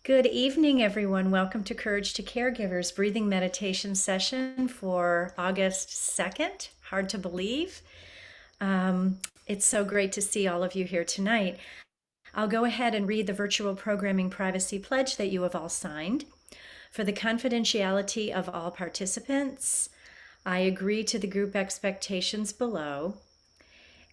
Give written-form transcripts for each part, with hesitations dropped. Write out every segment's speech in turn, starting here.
Good evening, everyone. Welcome to Courage to Caregivers breathing meditation session for August 2nd. Hard to believe. It's so great to see all of you here tonight. I'll go ahead and read the virtual programming privacy pledge that you have all signed. For the confidentiality of all participants, I agree to the group expectations below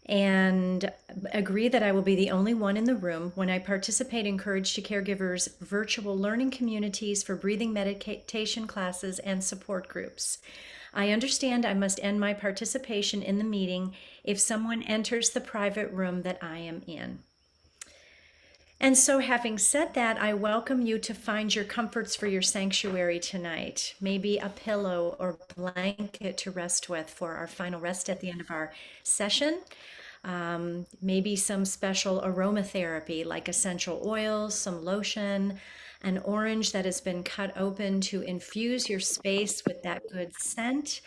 and agree that I will be the only one in the room when I participate in Courage to Caregivers virtual learning communities for breathing meditation classes and support groups. I understand I must end my participation in the meeting if someone enters the private room that I am in. And so, having said that, I welcome you to find your comforts for your sanctuary tonight. Maybe a pillow or blanket to rest with for our final rest at the end of our session. Maybe some special aromatherapy like essential oils, some lotion, an orange that has been cut open to infuse your space with that good scent,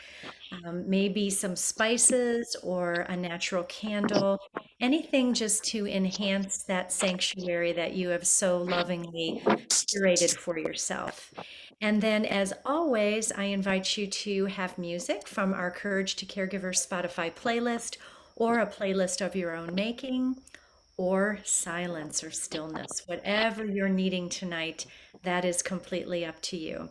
maybe some spices or a natural candle, anything just to enhance that sanctuary that you have so lovingly curated for yourself. And then, as always, I invite you to have music from our Courage to Caregiver Spotify playlist or a playlist of your own making, or silence or stillness. Whatever you're needing tonight, that is completely up to you.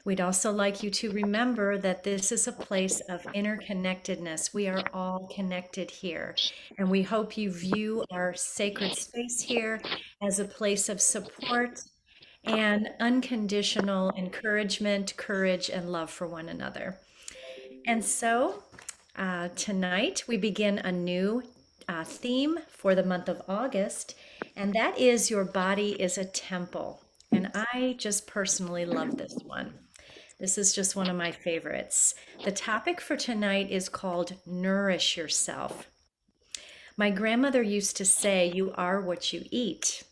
We'd also like you to remember that this is a place of interconnectedness. We are all connected here. And we hope you view our sacred space here as a place of support and unconditional encouragement, courage, and love for one another. And so tonight we begin a new theme for the month of August, and that is Your Body is a Temple. And I just personally love this one. This is just one of my favorites. The topic for tonight is called Nourish Yourself. My grandmother used to say, "You are what you eat."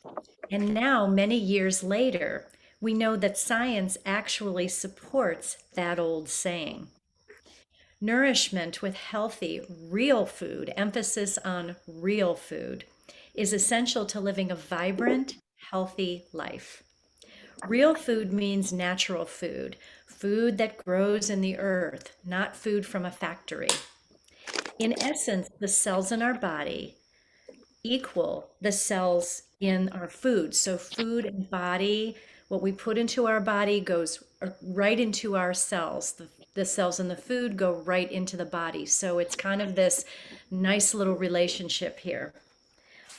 And now, many years later, we know that science actually supports that old saying. Nourishment with healthy, real food, emphasis on real food, is essential to living a vibrant, healthy life. Real food means natural food, food that grows in the earth, not food from a factory. In essence, the cells in our body equal the cells in our food. So, food and body, what we put into our body goes right into our cells. The cells in the food go right into the body. So, it's kind of this nice little relationship here.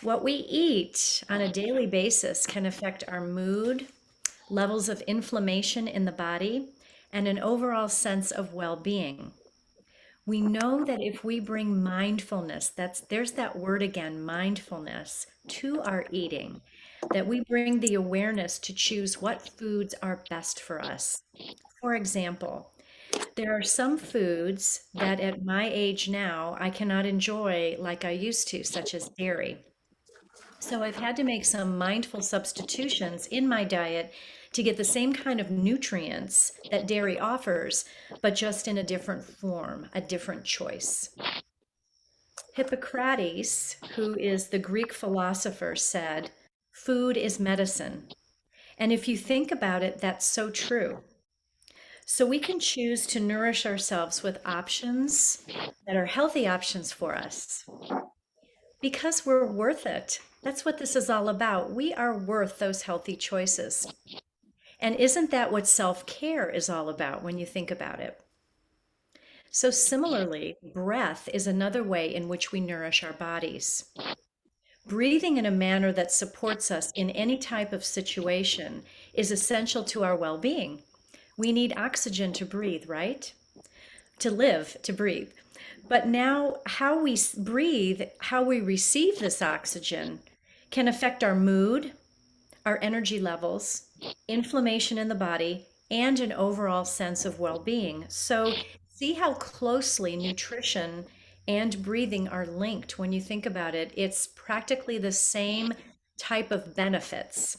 What we eat on a daily basis can affect our mood, levels of inflammation in the body, and an overall sense of well-being. We know that if we bring mindfulness, there's that word again, mindfulness, to our eating, that we bring the awareness to choose what foods are best for us. For example, there are some foods that at my age now I cannot enjoy like I used to, such as dairy. So I've had to make some mindful substitutions in my diet to get the same kind of nutrients that dairy offers, but just in a different form, a different choice. Hippocrates, who is the Greek philosopher, said, "Food is medicine." And if you think about it, that's so true. So we can choose to nourish ourselves with options that are healthy options for us because we're worth it. That's what this is all about. We are worth those healthy choices. And isn't that what self-care is all about when you think about it? So similarly, breath is another way in which we nourish our bodies. Breathing in a manner that supports us in any type of situation is essential to our well-being. We need oxygen to breathe, right? To live, to breathe. But now, how we breathe, how we receive this oxygen, can affect our mood, our energy levels, inflammation in the body, and an overall sense of well being. So, see how closely nutrition and breathing are linked when you think about it. It's practically the same type of benefits.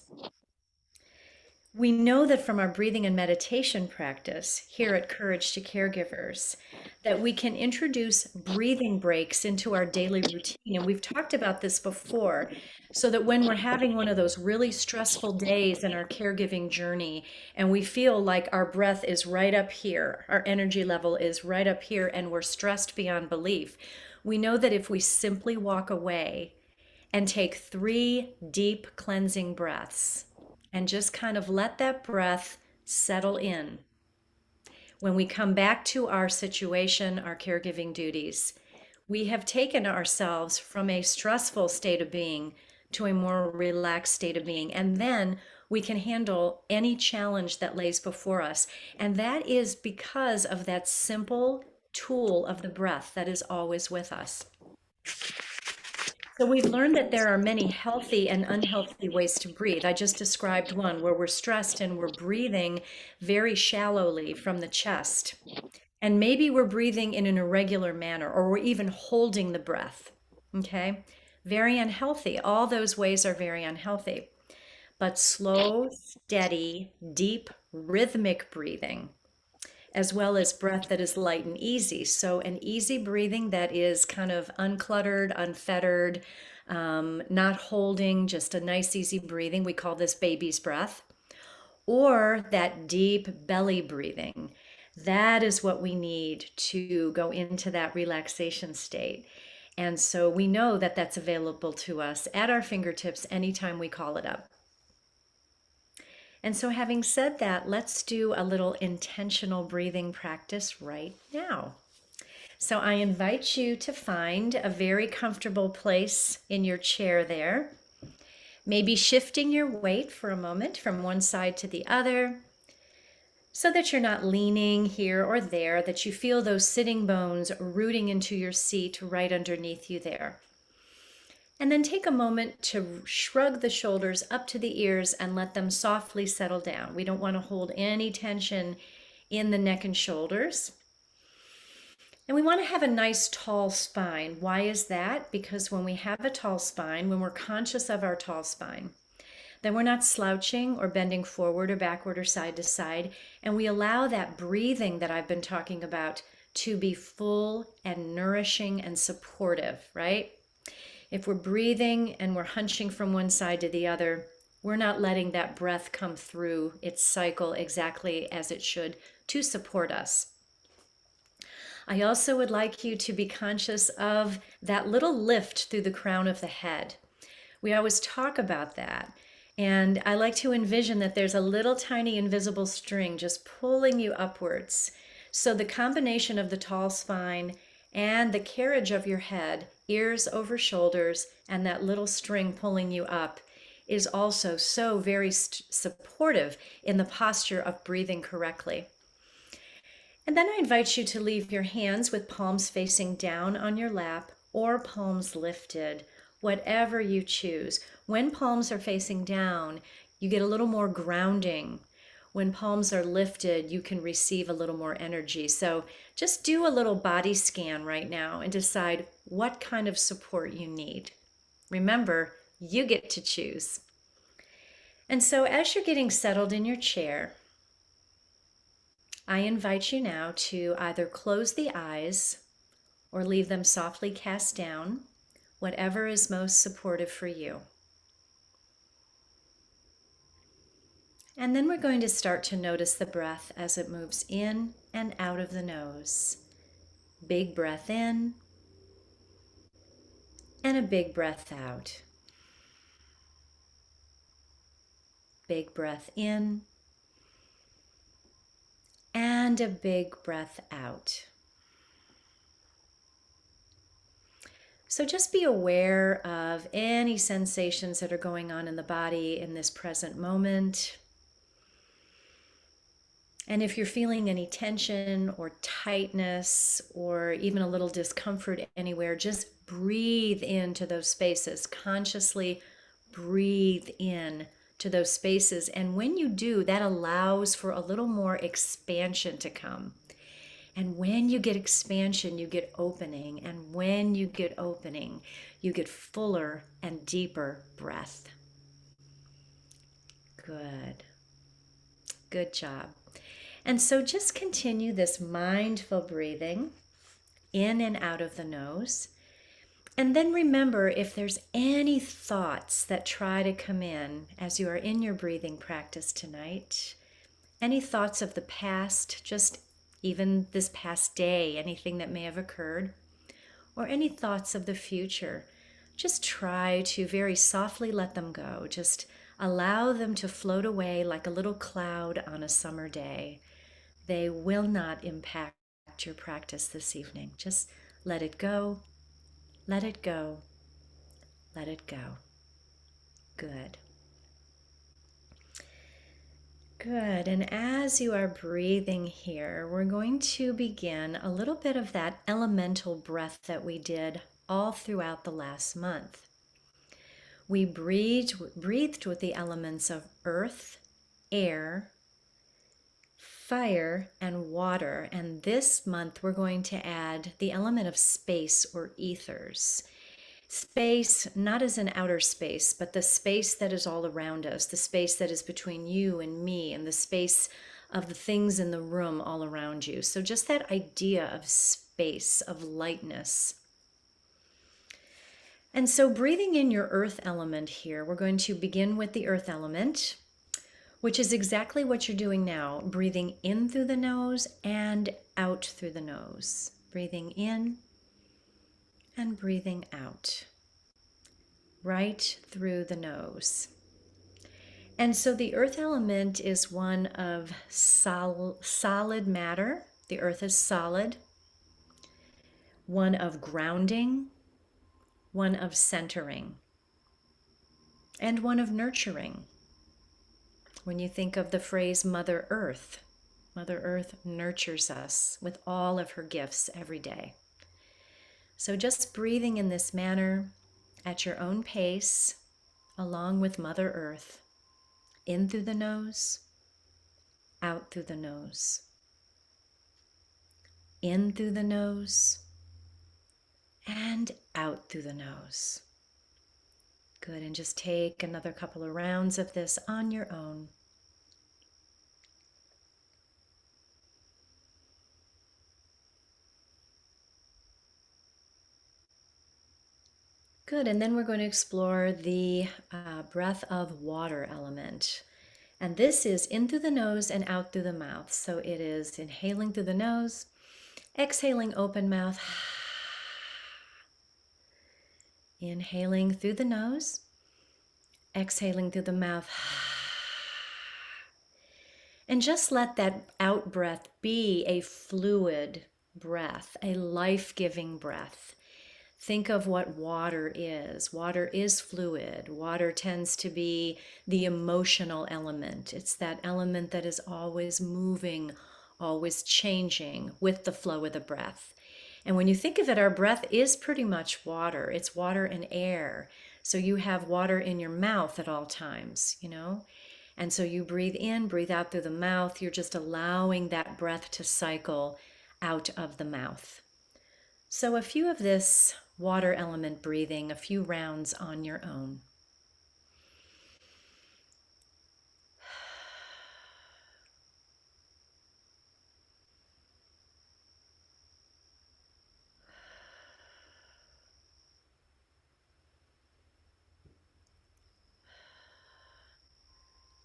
We know that from our breathing and meditation practice here at Courage to Caregivers, that we can introduce breathing breaks into our daily routine. And we've talked about this before, so that when we're having one of those really stressful days in our caregiving journey, and we feel like our breath is right up here, our energy level is right up here, and we're stressed beyond belief, we know that if we simply walk away and take 3 deep cleansing breaths, and just kind of let that breath settle in. When we come back to our situation, our caregiving duties, we have taken ourselves from a stressful state of being to a more relaxed state of being. And then we can handle any challenge that lays before us. And that is because of that simple tool of the breath that is always with us. So we've learned that there are many healthy and unhealthy ways to breathe. I just described one where we're stressed and we're breathing very shallowly from the chest. And maybe we're breathing in an irregular manner, or we're even holding the breath. Okay? Very unhealthy. All those ways are very unhealthy. But slow, steady, deep, rhythmic breathing, as well as breath that is light and easy. So, an easy breathing that is kind of uncluttered, unfettered, not holding, just a nice, easy breathing. We call this baby's breath. Or that deep belly breathing. That is what we need to go into that relaxation state. And so we know that that's available to us at our fingertips anytime we call it up. And so, having said that, let's do a little intentional breathing practice right now. So, I invite you to find a very comfortable place in your chair there. Maybe shifting your weight for a moment from one side to the other so that you're not leaning here or there, that you feel those sitting bones rooting into your seat right underneath you there. And then take a moment to shrug the shoulders up to the ears and let them softly settle down. We don't want to hold any tension in the neck and shoulders. And we want to have a nice tall spine. Why is that? Because when we have a tall spine, when we're conscious of our tall spine, then we're not slouching or bending forward or backward or side to side. And we allow that breathing that I've been talking about to be full and nourishing and supportive, right? If we're breathing and we're hunching from one side to the other, we're not letting that breath come through its cycle exactly as it should to support us. I also would like you to be conscious of that little lift through the crown of the head. We always talk about that. And I like to envision that there's a little tiny invisible string just pulling you upwards. So the combination of the tall spine and the carriage of your head, ears over shoulders, and that little string pulling you up is also so very supportive in the posture of breathing correctly. And then I invite you to leave your hands with palms facing down on your lap or palms lifted, whatever you choose. When palms are facing down, you get a little more grounding. When palms are lifted, you can receive a little more energy. So just do a little body scan right now and decide what kind of support you need. Remember, you get to choose. And so as you're getting settled in your chair, I invite you now to either close the eyes or leave them softly cast down, whatever is most supportive for you. And then we're going to start to notice the breath as it moves in and out of the nose. Big breath in and a big breath out. Big breath in and a big breath out. So just be aware of any sensations that are going on in the body in this present moment. And if you're feeling any tension or tightness or even a little discomfort anywhere, just breathe into those spaces. Consciously breathe in to those spaces. And when you do, that allows for a little more expansion to come. And when you get expansion, you get opening. And when you get opening, you get fuller and deeper breath. Good. Good job. And so just continue this mindful breathing in and out of the nose. And then remember, if there's any thoughts that try to come in as you are in your breathing practice tonight, any thoughts of the past, just even this past day, anything that may have occurred, or any thoughts of the future, just try to very softly let them go. Just allow them to float away like a little cloud on a summer day. They will not impact your practice this evening. Just let it go, let it go, let it go. Good. Good. And as you are breathing here, we're going to begin a little bit of that elemental breath that we did all throughout the last month. We breathed with the elements of earth, air, fire, and water. And this month we're going to add the element of space or ethers. Space, not as an outer space, but the space that is all around us, the space that is between you and me, and the space of the things in the room all around you. So just that idea of space, of lightness. And so breathing in your earth element here, we're going to begin with the earth element, which is exactly what you're doing now, breathing in through the nose and out through the nose. Breathing in and breathing out, right through the nose. And so the earth element is one of solid matter. The earth is solid. One of grounding, one of centering, and one of nurturing. When you think of the phrase Mother Earth nurtures us with all of her gifts every day. So just breathing in this manner at your own pace, along with Mother Earth, in through the nose, out through the nose, in through the nose, and out through the nose. Good, and just take another couple of rounds of this on your own. Good, and then we're going to explore the breath of water element. And this is in through the nose and out through the mouth. So it is inhaling through the nose, exhaling open mouth, inhaling through the nose, exhaling through the mouth. And just let that out breath be a fluid breath, a life-giving breath. Think of what water is. Water is fluid. Water tends to be the emotional element. It's that element that is always moving, always changing with the flow of the breath. And when you think of it, our breath is pretty much water. It's water and air. So you have water in your mouth at all times, you know? And so you breathe in, breathe out through the mouth. You're just allowing that breath to cycle out of the mouth. So a few of this water element breathing, a few rounds on your own.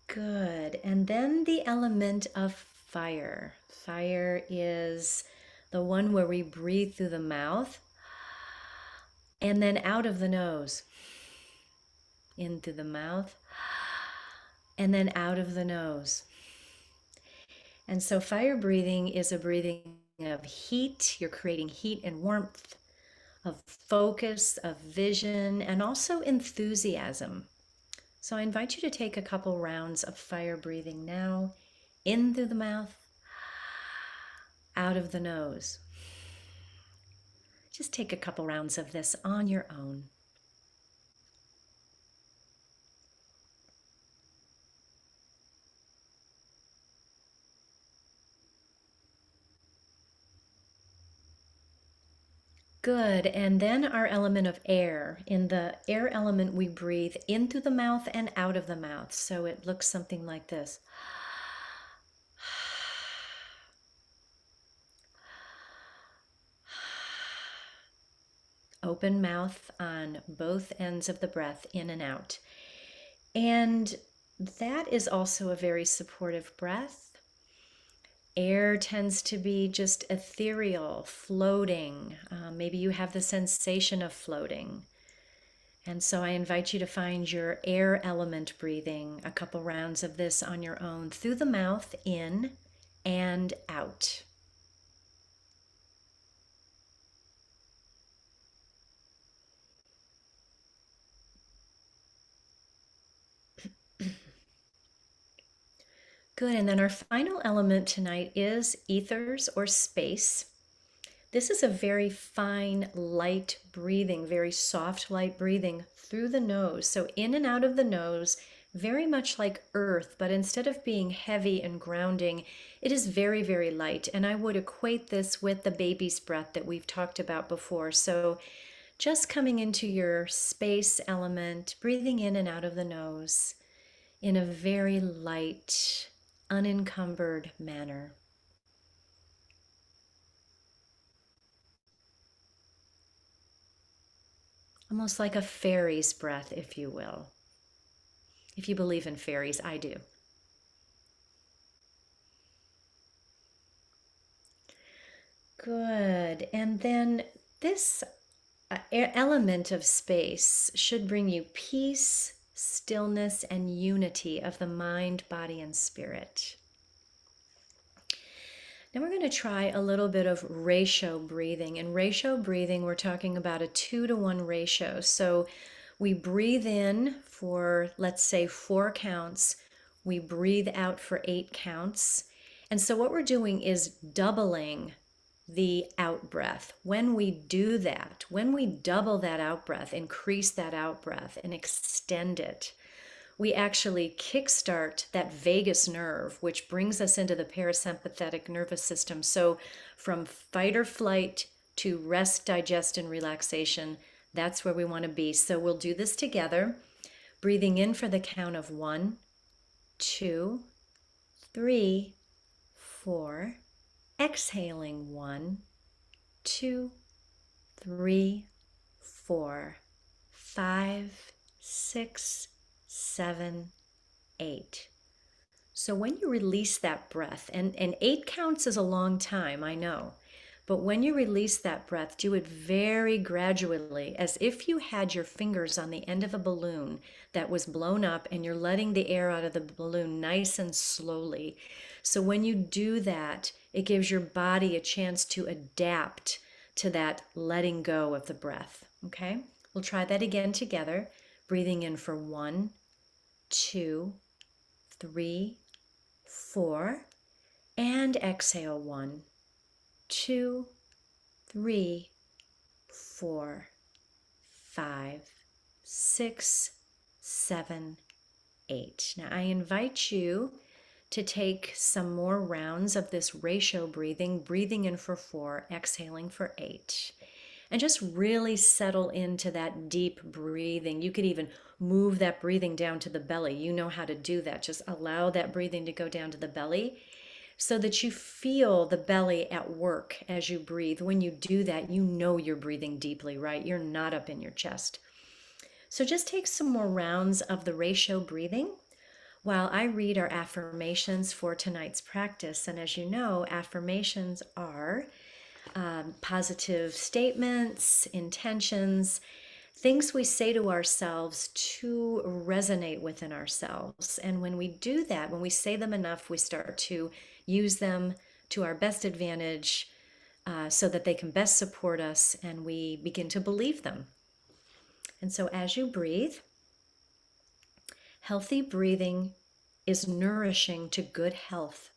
Good. And then the element of fire. Fire is the one where we breathe through the mouth and then out of the nose. In through the mouth and then out of the nose. And so fire breathing is a breathing of heat. You're creating heat and warmth, of focus, of vision, and also enthusiasm. So I invite you to take a couple rounds of fire breathing now, in through the mouth, out of the nose. Just take a couple rounds of this on your own. Good, and then our element of air. In the air element, we breathe in through the mouth and out of the mouth. So it looks something like this. open mouth on both ends of the breath, in and out. And that is also a very supportive breath. Air tends to be just ethereal, floating. Maybe you have the sensation of floating. And so I invite you to find your air element breathing, a couple rounds of this on your own, through the mouth, in and out. Good, and then our final element tonight is ethers or space. This is a very fine, light breathing, very soft, light breathing through the nose. So in and out of the nose, very much like earth, but instead of being heavy and grounding, it is very, very light. And I would equate this with the baby's breath that we've talked about before. So just coming into your space element, breathing in and out of the nose in a very light, unencumbered manner. Almost like a fairy's breath, if you will. If you believe in fairies, I do. Good. And then this element of space should bring you peace, stillness, and unity of the mind, body, and spirit. Now we're going to try a little bit of ratio breathing. In ratio breathing, we're talking about a 2-to-1 ratio. So we breathe in for, let's say, 4 counts. We breathe out for 8 counts. And so what we're doing is doubling the out breath. When we do that, when we double that out breath, increase that out breath and extend it, we actually kickstart that vagus nerve, which brings us into the parasympathetic nervous system. So from fight or flight to rest, digest, and relaxation, that's where we want to be. So we'll do this together, breathing in for the count of 1, 2, 3, 4, exhaling 1, 2, 3, 4, 5, 6, 7, 8. So when you release that breath, and 8 counts is a long time, I know, but when you release that breath, do it very gradually, as if you had your fingers on the end of a balloon that was blown up and you're letting the air out of the balloon nice and slowly. So when you do that, it gives your body a chance to adapt to that letting go of the breath. Okay? We'll try that again together, breathing in for 1, 2, 3, 4, and exhale 1, 2, 3, 4, 5, 6, 7, 8. Now I invite you to take some more rounds of this ratio breathing, breathing in for 4, exhaling for 8. And just really settle into that deep breathing. You could even move that breathing down to the belly. You know how to do that. Just allow that breathing to go down to the belly so that you feel the belly at work as you breathe. When you do that, you know you're breathing deeply, right? You're not up in your chest. So just take some more rounds of the ratio breathing while I read our affirmations for tonight's practice. And as you know, affirmations are positive statements, intentions, things we say to ourselves to resonate within ourselves. And when we do that, when we say them enough, we start to use them to our best advantage so that they can best support us and we begin to believe them. And so as you breathe, healthy breathing is nourishing to good health.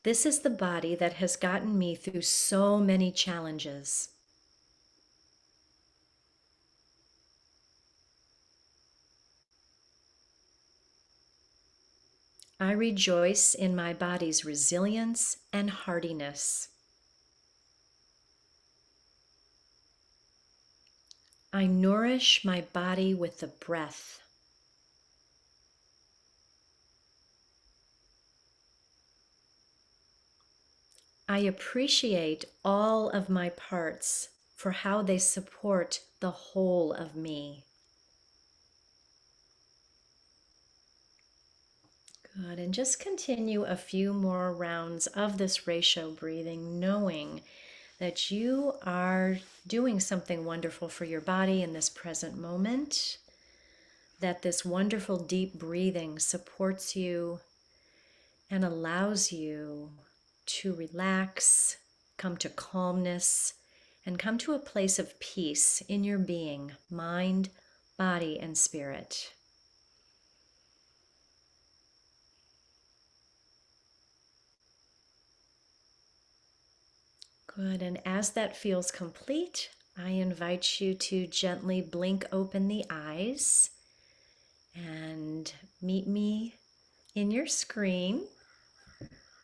This is the body that has gotten me through so many challenges. I rejoice in my body's resilience and hardiness. I nourish my body with the breath. I appreciate all of my parts for how they support the whole of me. Good. And just continue a few more rounds of this ratio breathing, knowing that you are doing something wonderful for your body in this present moment, that this wonderful deep breathing supports you and allows you to relax, come to calmness, and come to a place of peace in your being, mind, body, and spirit. Good. And as that feels complete, I invite you to gently blink open the eyes and meet me in your screen.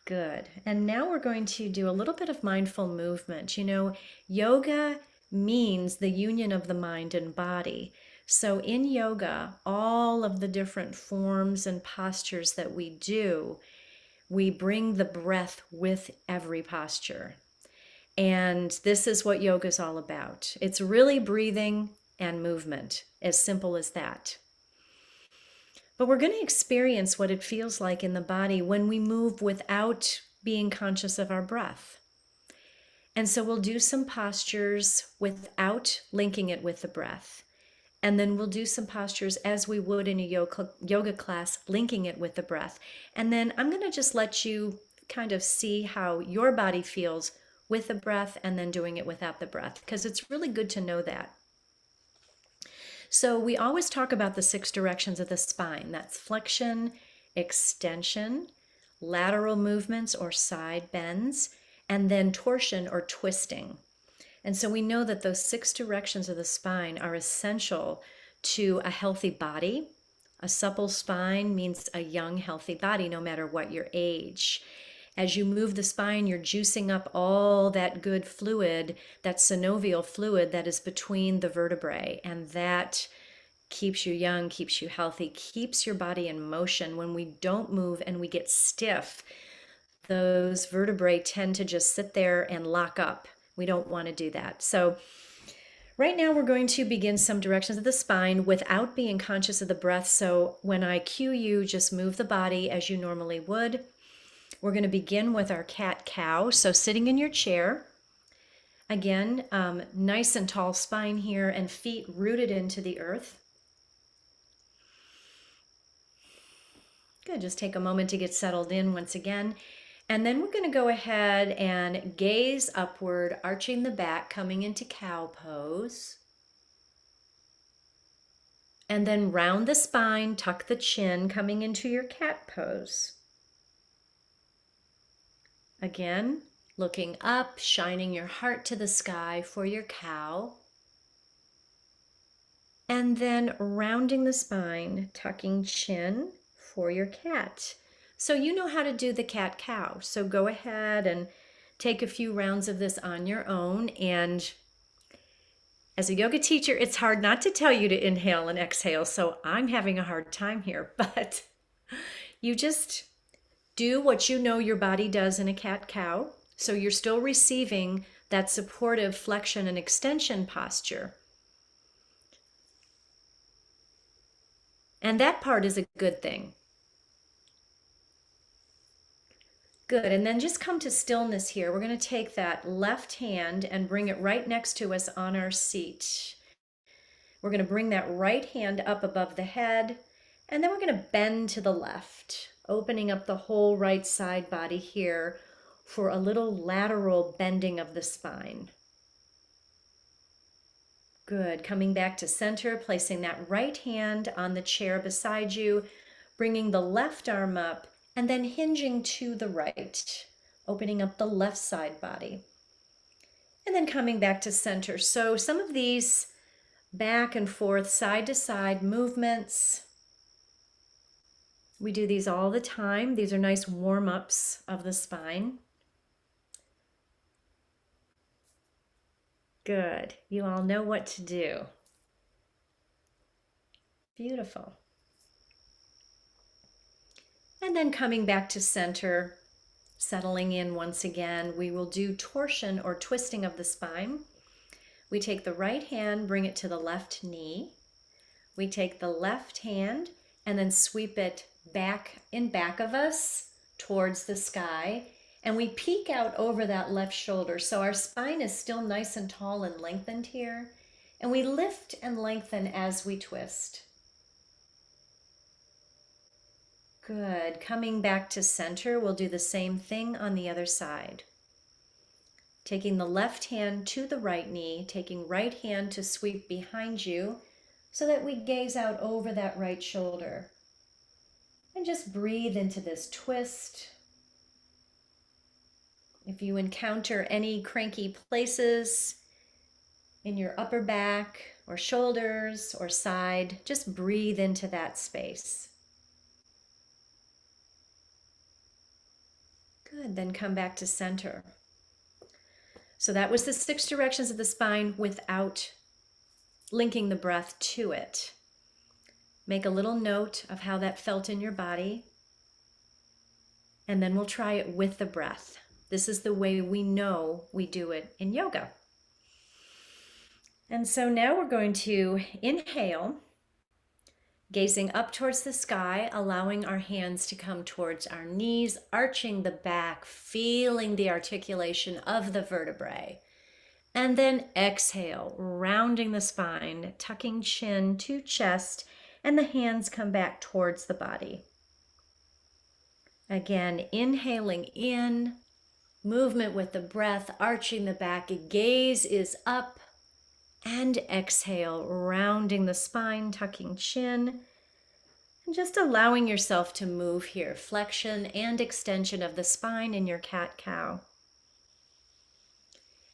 Good. And now we're going to do a little bit of mindful movement. You know, yoga means the union of the mind and body. So in yoga, all of the different forms and postures that we do, we bring the breath with every posture. And this is what yoga is all about. It's really breathing and movement, as simple as that. But we're going to experience what it feels like in the body when we move without being conscious of our breath. And so we'll do some postures without linking it with the breath. And then we'll do some postures as we would in a yoga class, linking it with the breath. And then I'm going to just let you kind of see how your body feels with the breath and then doing it without the breath, because it's really good to know that. So we always talk about the 6 directions of the spine. That's flexion, extension, lateral movements or side bends, and then torsion or twisting. And so we know that those 6 directions of the spine are essential to a healthy body. A supple spine means a young, healthy body, no matter what your age. As you move the spine, you're juicing up all that good fluid, that synovial fluid that is between the vertebrae, and that keeps you young, keeps you healthy, keeps your body in motion. When we don't move and we get stiff, those vertebrae tend to just sit there and lock up. We don't want to do that. So right now we're going to begin some directions of the spine without being conscious of the breath. So when I cue you, just move the body as you normally would. We're going to begin with our cat-cow. So sitting in your chair, again, nice and tall spine here and feet rooted into the earth. Good, just take a moment to get settled in once again. And then we're going to go ahead and gaze upward, arching the back, coming into cow pose. And then round the spine, tuck the chin, coming into your cat pose. Again, looking up, shining your heart to the sky for your cow. And then rounding the spine, tucking chin for your cat. So you know how to do the cat-cow. So go ahead and take a few rounds of this on your own. And as a yoga teacher, it's hard not to tell you to inhale and exhale. So I'm having a hard time here, but you just do what you know your body does in a cat-cow. So you're still receiving that supportive flexion and extension posture. And that part is a good thing. Good, and then just come to stillness here. We're going to take that left hand and bring it right next to us on our seat. We're going to bring that right hand up above the head, and then we're going to bend to the left, opening up the whole right side body here for a little lateral bending of the spine. Good, coming back to center, placing that right hand on the chair beside you, bringing the left arm up, and then hinging to the right, opening up the left side body. And then coming back to center. So some of these back and forth, side to side movements, we do these all the time. These are nice warm-ups of the spine. Good. You all know what to do. Beautiful. And then coming back to center, Settling in once again, we will do torsion or twisting of the spine. We take the right hand, bring it to the left knee. We take the left hand and then sweep it back in back of us towards the sky. And we peek out over that left shoulder. So our spine is still nice and tall and lengthened here. And we lift and lengthen as we twist. Good. Coming back to center, we'll do the same thing on the other side. Taking the left hand to the right knee, taking right hand to sweep behind you so that we gaze out over that right shoulder. And just breathe into this twist. If you encounter any cranky places in your upper back or shoulders or side, just breathe into that space. Good, then come back to center. So that was the 6 directions of the spine without linking the breath to it. Make a little note of how that felt in your body, and then we'll try it with the breath. This is the way we know we do it in yoga. And so now we're going to inhale, gazing up towards the sky, allowing our hands to come towards our knees, arching the back, feeling the articulation of the vertebrae. And then exhale, rounding the spine, tucking chin to chest, and the hands come back towards the body. Again, inhaling in, movement with the breath, arching the back, gaze is up, and exhale, rounding the spine, tucking chin, and just allowing yourself to move here, flexion and extension of the spine in your cat-cow.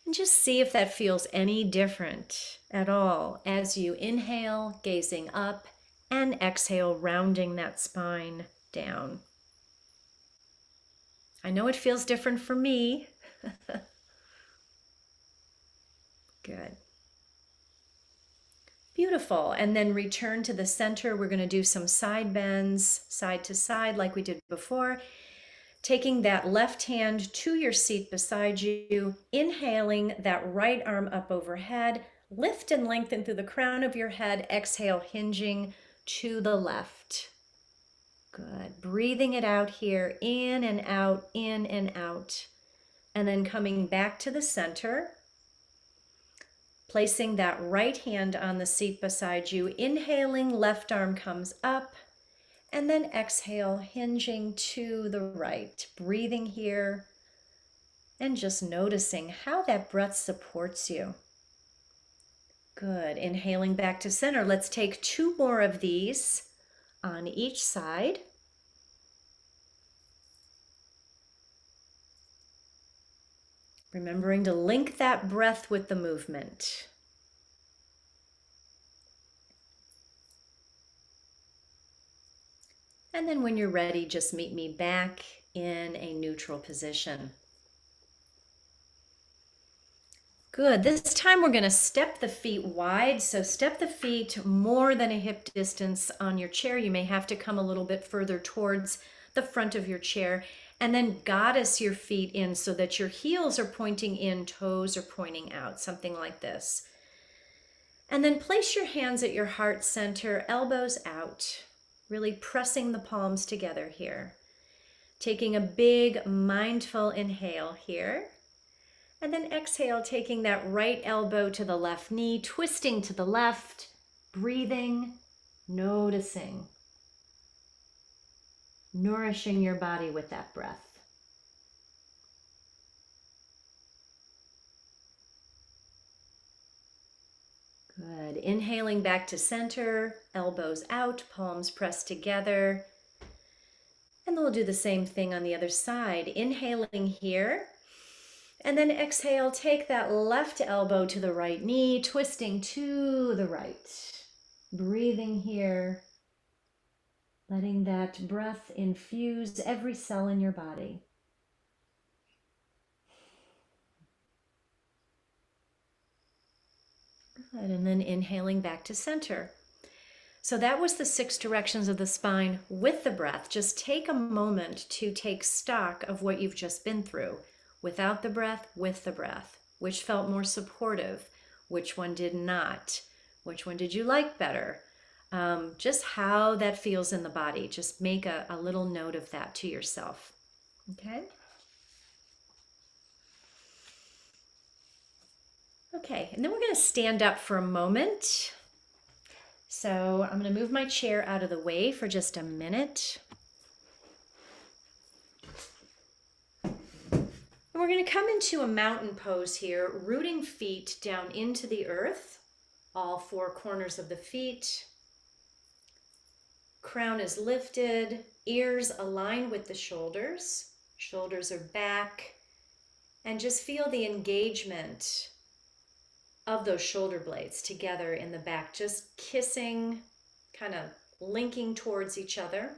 And just see if that feels any different at all as you inhale, gazing up, and exhale, rounding that spine down. I know it feels different for me. Good. Beautiful. And then return to the center. We're going to do some side bends, side to side, like we did before. Taking that left hand to your seat beside you, inhaling that right arm up overhead, lift and lengthen through the crown of your head, exhale, hinging to the left. Good. Breathing it out here, in and out, in and out. And then coming back to the center, placing that right hand on the seat beside you, inhaling, left arm comes up, and then exhale, hinging to the right. Breathing here and just noticing how that breath supports you. Good. Inhaling back to center. Let's take 2 more of these on each side. Remembering to link that breath with the movement. And then when you're ready, just meet me back in a neutral position. Good. This time we're going to step the feet wide. So step the feet more than a hip distance on your chair. You may have to come a little bit further towards the front of your chair. And then goddess your feet in so that your heels are pointing in, toes are pointing out, something like this. And then place your hands at your heart center, elbows out, really pressing the palms together here. Taking a big mindful inhale here. And then exhale, taking that right elbow to the left knee, twisting to the left, breathing, noticing. Nourishing your body with that breath. Good. Inhaling back to center, elbows out, palms pressed together. And then we'll do the same thing on the other side. Inhaling here. And then exhale, take that left elbow to the right knee, twisting to the right. Breathing here. Letting that breath infuse every cell in your body. Good, and then inhaling back to center. So that was the 6 directions of the spine with the breath. Just take a moment to take stock of what you've just been through. Without the breath, with the breath. Which felt more supportive? Which one did not? Which one did you like better? Just how that feels in the body. Just make a little note of that to yourself. Okay? Okay, and then we're going to stand up for a moment. So I'm going to move my chair out of the way for just a minute. And we're going to come into a mountain pose here, rooting feet down into the earth, all 4 corners of the feet. Crown is lifted, ears align with the shoulders. Shoulders are back. And just feel the engagement of those shoulder blades together in the back, just kissing, kind of linking towards each other.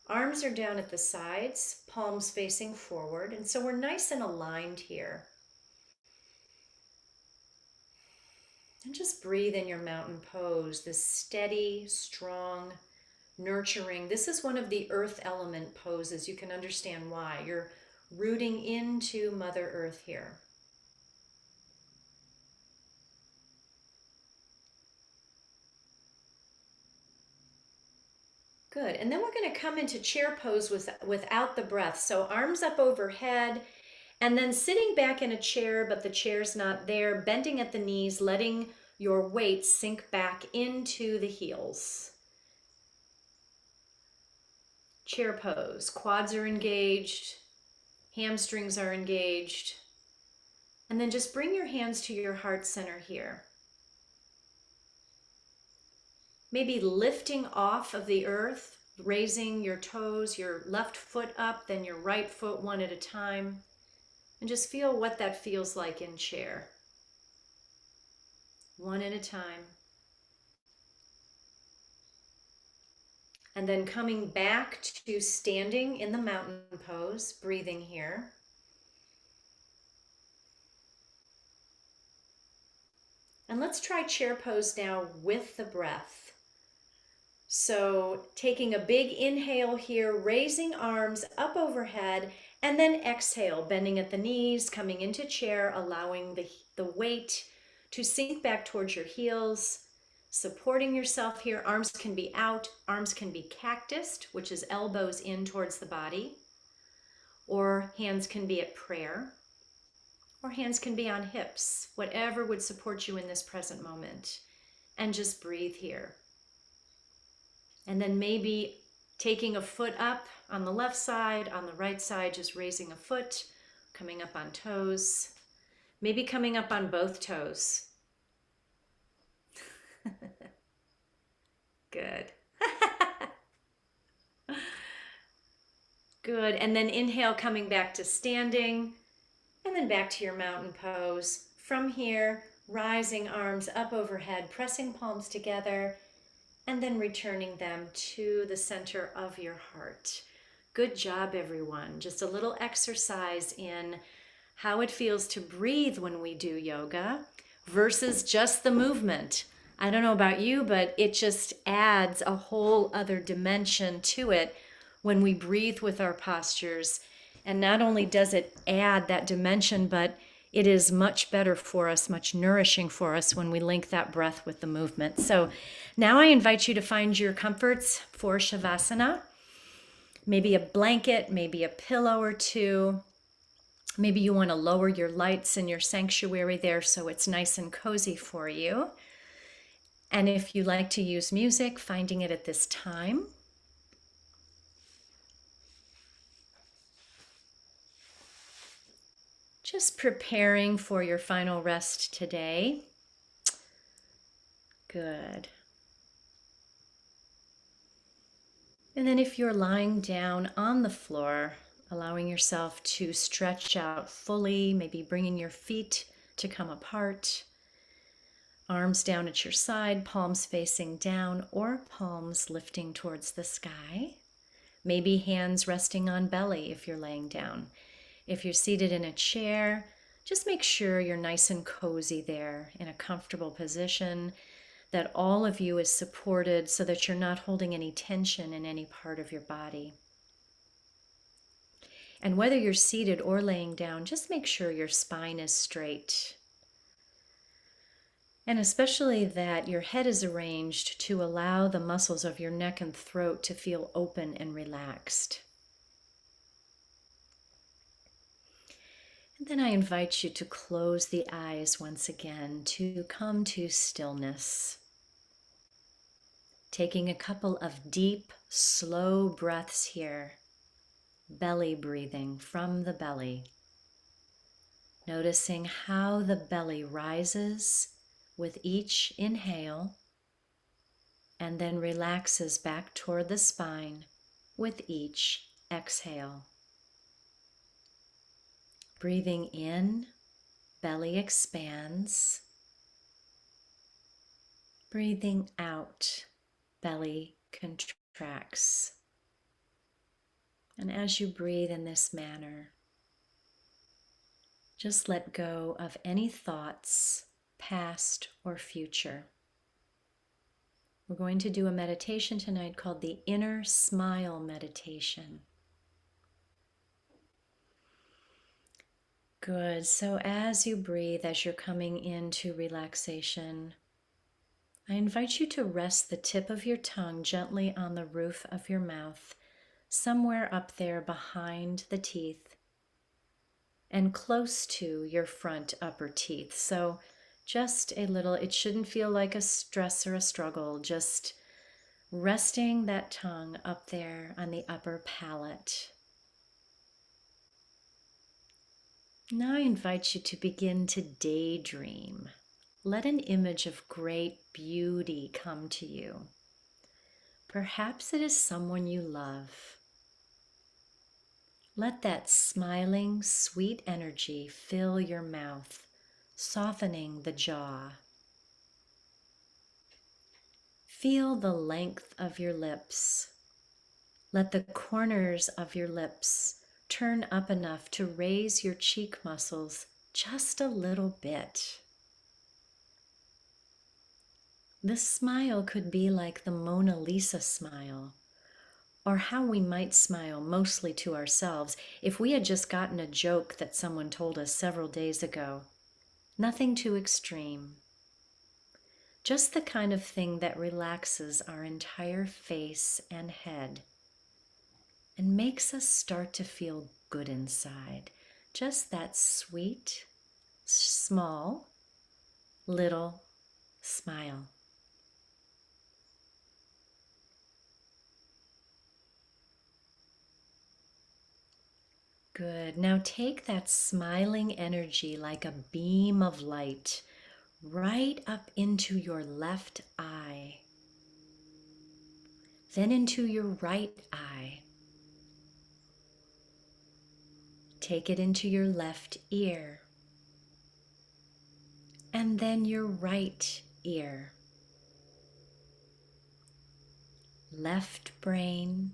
Arms are down at the sides, palms facing forward, and so we're nice and aligned here. And just breathe in your mountain pose, this steady, strong, nurturing. This is one of the earth element poses. You can understand why. You're rooting into Mother Earth here. Good, and then we're going to come into chair pose without the breath. So arms up overhead, and then sitting back in a chair, but the chair's not there, bending at the knees, letting your weight sink back into the heels. Chair pose, quads are engaged, hamstrings are engaged, and then just bring your hands to your heart center here. Maybe lifting off of the earth, raising your toes, your left foot up, then your right foot one at a time. And just feel what that feels like in chair. One at a time. And then coming back to standing in the mountain pose, breathing here. And let's try chair pose now with the breath. So taking a big inhale here, raising arms up overhead, and then exhale, bending at the knees, coming into chair, allowing the weight to sink back towards your heels, supporting yourself here. Arms can be out, arms can be cactused, which is elbows in towards the body, or hands can be at prayer, or hands can be on hips, whatever would support you in this present moment. And just breathe here. And then maybe taking a foot up on the left side, on the right side, just raising a foot, coming up on toes, maybe coming up on both toes. Good. Good. And then inhale, coming back to standing, and then back to your mountain pose. From here, rising arms up overhead, pressing palms together, and then returning them to the center of your heart. Good job, everyone. Just a little exercise in how it feels to breathe when we do yoga versus just the movement. I don't know about you, but it just adds a whole other dimension to it when we breathe with our postures. And not only does it add that dimension, but it is much better for us, much nourishing for us when we link that breath with the movement. So now I invite you to find your comforts for Shavasana. Maybe a blanket, maybe a pillow or two. Maybe you want to lower your lights in your sanctuary there so it's nice and cozy for you. And if you like to use music, finding it at this time. Just preparing for your final rest today. Good. And then if you're lying down on the floor, allowing yourself to stretch out fully, maybe bringing your feet to come apart, arms down at your side, palms facing down or palms lifting towards the sky. Maybe hands resting on belly if you're laying down. If you're seated in a chair, just make sure you're nice and cozy there in a comfortable position, that all of you is supported so that you're not holding any tension in any part of your body. And whether you're seated or laying down, just make sure your spine is straight. And especially that your head is arranged to allow the muscles of your neck and throat to feel open and relaxed. And then I invite you to close the eyes once again to come to stillness. Taking a couple of deep, slow breaths here. Belly breathing from the belly. Noticing how the belly rises with each inhale and then relaxes back toward the spine with each exhale. Breathing in, belly expands. Breathing out, belly contracts. And as you breathe in this manner, just let go of any thoughts, past or future. We're going to do a meditation tonight called the Inner Smile Meditation. Good. So as you breathe, as you're coming into relaxation, I invite you to rest the tip of your tongue gently on the roof of your mouth, somewhere up there behind the teeth and close to your front upper teeth. So just a little, it shouldn't feel like a stress or a struggle, just resting that tongue up there on the upper palate. Now I invite you to begin to daydream. Let an image of great beauty come to you. Perhaps it is someone you love. Let that smiling, sweet energy fill your mouth, softening the jaw. Feel the length of your lips. Let the corners of your lips turn up enough to raise your cheek muscles just a little bit. This smile could be like the Mona Lisa smile, or how we might smile mostly to ourselves if we had just gotten a joke that someone told us several days ago. Nothing too extreme. Just the kind of thing that relaxes our entire face and head and makes us start to feel good inside. Just that sweet, small, little smile. Good. Now take that smiling energy like a beam of light right up into your left eye, then into your right eye. Take it into your left ear, and then your right ear. Left brain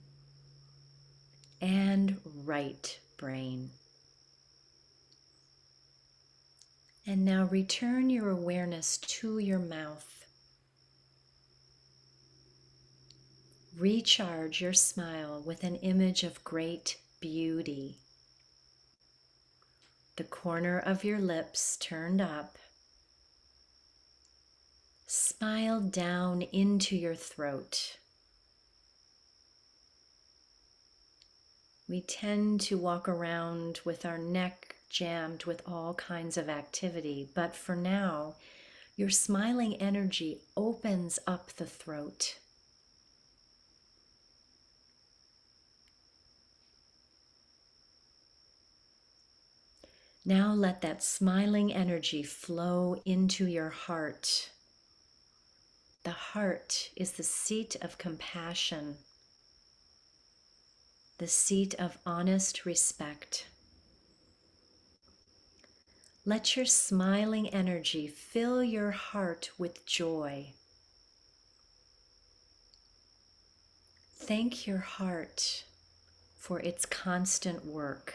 and right brain. And now return your awareness to your mouth. Recharge your smile with an image of great beauty. The corner of your lips turned up. Smile down into your throat. We tend to walk around with our neck jammed with all kinds of activity, but for now, your smiling energy opens up the throat. Now let that smiling energy flow into your heart. The heart is the seat of compassion, the seat of honest respect. Let your smiling energy fill your heart with joy. Thank your heart for its constant work.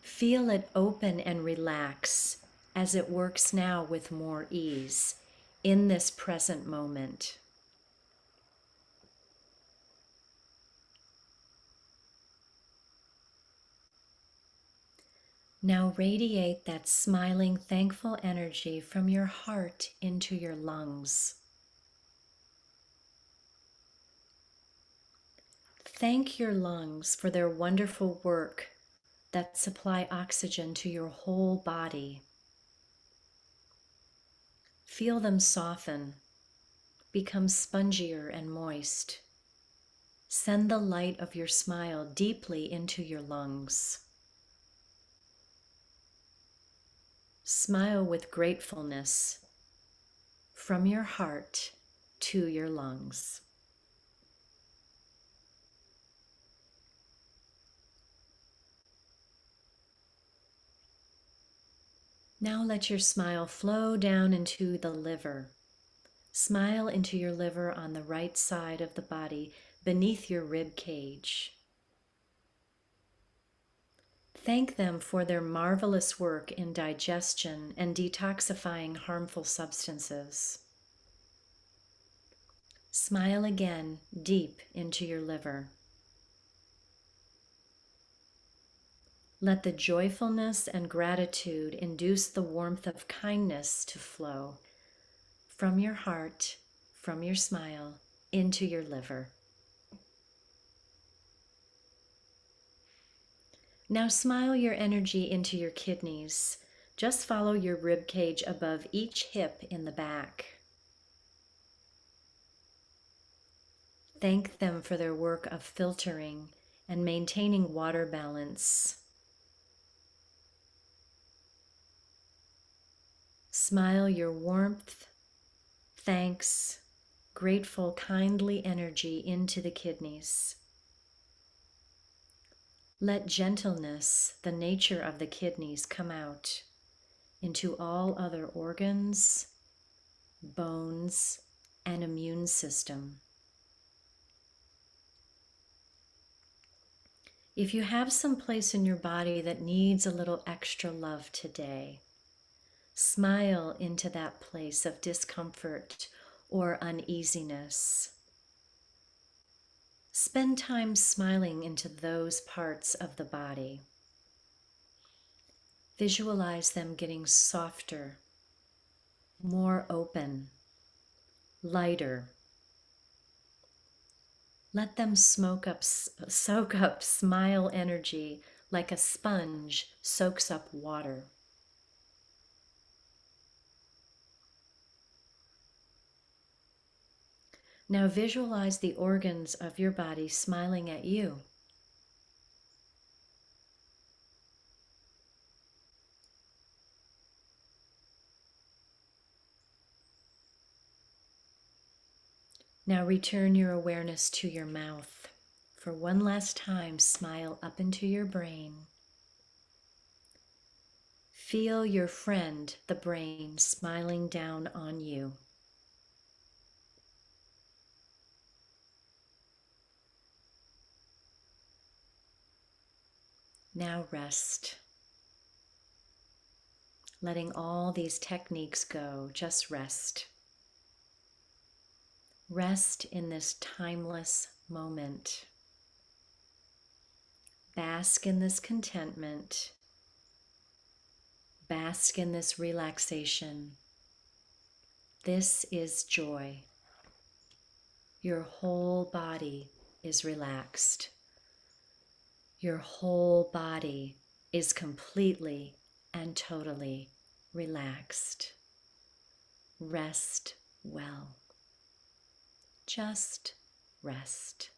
Feel it open and relax as it works now with more ease in this present moment. Now radiate that smiling, thankful energy from your heart into your lungs. Thank your lungs for their wonderful work that supply oxygen to your whole body. Feel them soften, become spongier and moist. Send the light of your smile deeply into your lungs. Smile with gratefulness from your heart to your lungs. Now let your smile flow down into the liver. Smile into your liver on the right side of the body, beneath your rib cage. Thank them for their marvelous work in digestion and detoxifying harmful substances. Smile again deep into your liver. Let the joyfulness and gratitude induce the warmth of kindness to flow from your heart, from your smile, into your liver. Now smile your energy into your kidneys. Just follow your rib cage above each hip in the back. Thank them for their work of filtering and maintaining water balance. Smile your warmth, thanks, grateful, kindly energy into the kidneys. Let gentleness, the nature of the kidneys, come out into all other organs, bones, and immune system. If you have some place in your body that needs a little extra love today, smile into that place of discomfort or uneasiness. Spend time smiling into those parts of the body. Visualize them getting softer, more open, lighter. Let them soak up smile energy like a sponge soaks up water. Now visualize the organs of your body smiling at you. Now return your awareness to your mouth. For one last time, smile up into your brain. Feel your friend, the brain, smiling down on you. Now rest. Letting all these techniques go, just rest. Rest in this timeless moment. Bask in this contentment. Bask in this relaxation. This is joy. Your whole body is relaxed. Your whole body is completely and totally relaxed. Rest well. Just rest.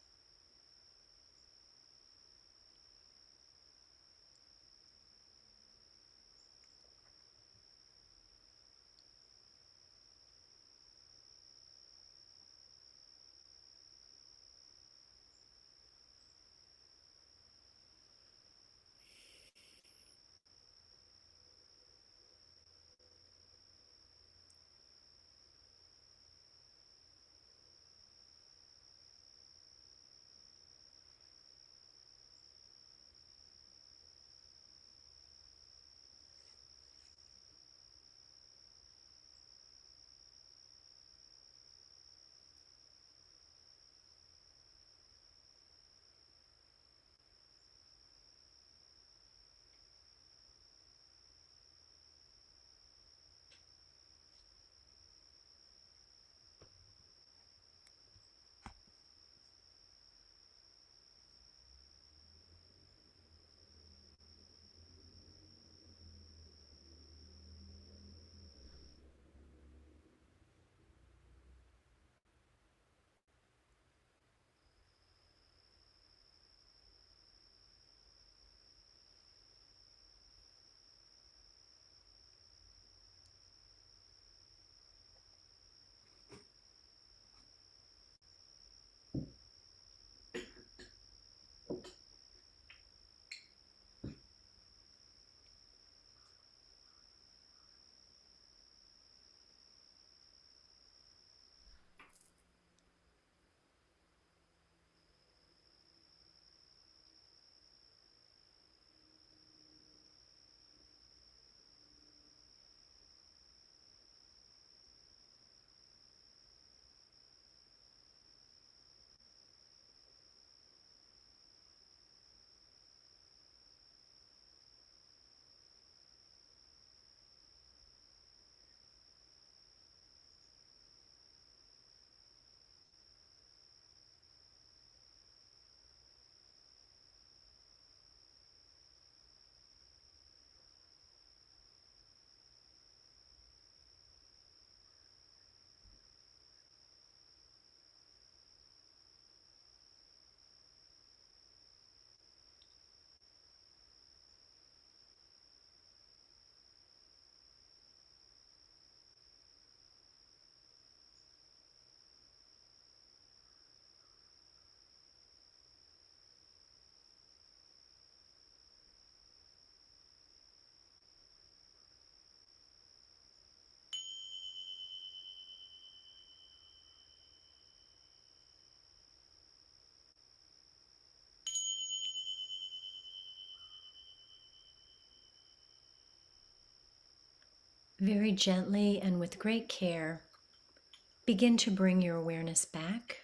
Very gently and with great care, begin to bring your awareness back,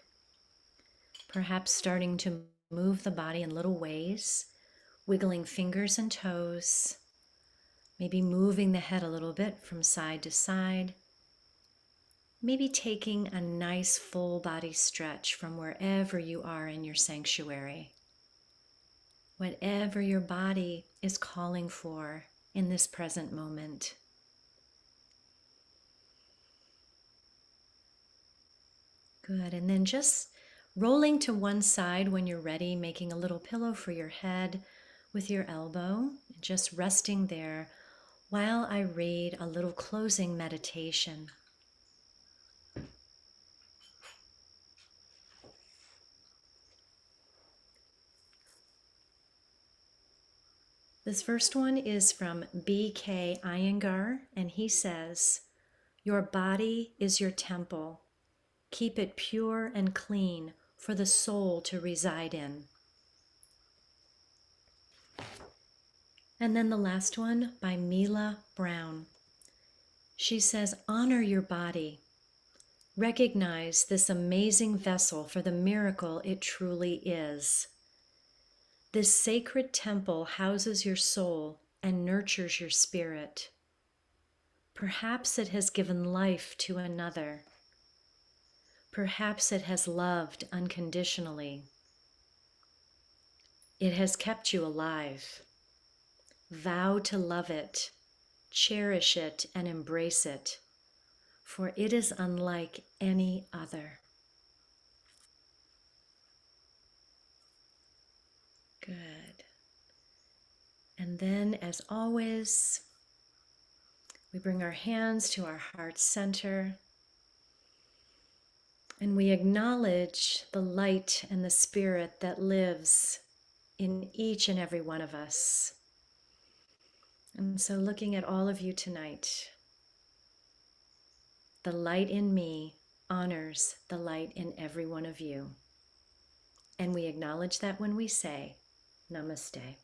perhaps starting to move the body in little ways, wiggling fingers and toes, maybe moving the head a little bit from side to side, maybe taking a nice full body stretch from wherever you are in your sanctuary. Whatever your body is calling for in this present moment. Good, and then just rolling to one side when you're ready, making a little pillow for your head with your elbow, just resting there while I read a little closing meditation. This first one is from B.K. Iyengar, and he says, "Your body is your temple. Keep it pure and clean for the soul to reside in." And then the last one by Mila Brown. She says, "Honor your body. Recognize this amazing vessel for the miracle it truly is. This sacred temple houses your soul and nurtures your spirit. Perhaps it has given life to another. Perhaps it has loved unconditionally. It has kept you alive. Vow to love it, cherish it, and embrace it, for it is unlike any other." Good. And then, as always, we bring our hands to our heart center and we acknowledge the light and the spirit that lives in each and every one of us. And so, looking at all of you tonight, the light in me honors the light in every one of you. And we acknowledge that when we say, Namaste.